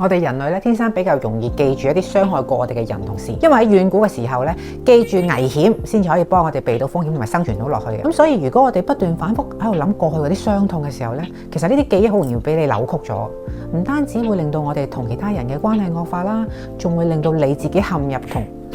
我哋人類咧天生比較容易記住一啲傷害過我哋嘅人同事，因為喺遠古嘅時候咧，記住危險先至可以幫我哋避到風險同埋生存到落去嘅。咁所以如果我哋不斷反覆喺度諗過去嗰啲傷痛嘅時候咧，其實呢啲記憶好容易俾你扭曲咗，唔單止會令到我哋同其他人嘅關係惡化啦，仲會令到你自己陷入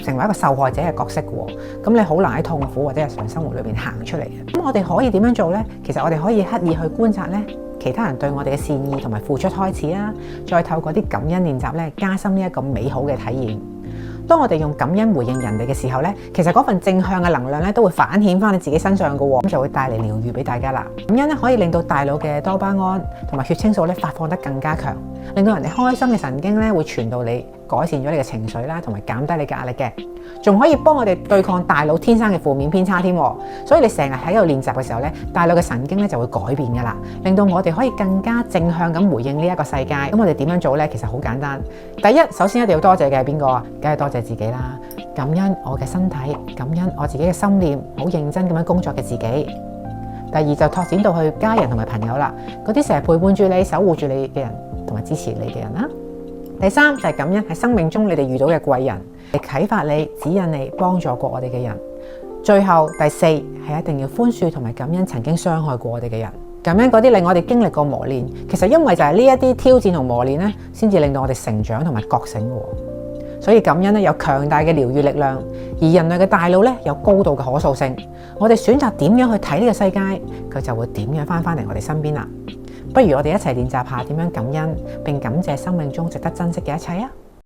成為一個受害者嘅角色嘅。咁你好難喺痛苦或者日常生活裏邊行出嚟嘅。咁我哋可以點樣做呢？其實我哋可以刻意去觀察呢其他人對我哋嘅善意同埋付出開始啊，再透過啲感恩練習咧，加深呢一個美好嘅體驗。當我哋用感恩回應人哋嘅時候咧，其實嗰份正向嘅能量咧都會反映翻你自己身上嘅喎，咁就會帶嚟療愈俾大家啦。感恩咧可以令到大腦嘅多巴胺同埋血清素咧發放得更加強，令到人哋開心嘅神經咧會傳到你，改善咗你嘅情緒啦，同埋減低你嘅壓力嘅，仲可以幫我哋對抗大腦天生嘅負面偏差添。所以你成日喺度練習嘅時候咧，大腦嘅神經咧就會改變噶啦，令到我哋可以更加正向咁回應呢一個世界。咁我哋點樣做呢？其實好簡單。第一，首先一定要多謝嘅係邊個啊？梗係多謝自己啦，感恩我嘅身體，感恩我自己嘅心念，好認真咁樣工作嘅自己。第二就拓展到去家人同埋朋友啦，嗰啲成日陪伴住你、守護住你嘅人，同埋支持你嘅人啦。第三就係感恩喺生命中你哋遇到嘅貴人，嚟啟發你、指引你、幫助過我哋嘅人。最後第四係一定要寬恕同埋感恩曾經傷害過我哋嘅人，感恩嗰啲令我哋經歷過磨練。其實因為就係呢一啲挑戰同磨練咧，先至令到我哋成長同埋覺醒嘅。所以感恩咧有強大嘅療愈力量，而人類嘅大腦咧有高度嘅可塑性。我哋選擇點樣去睇呢個世界，佢就會點樣翻嚟我哋身邊啦。不如我哋一齊練習下點樣感恩，並感謝生命中值得珍惜嘅一切啊！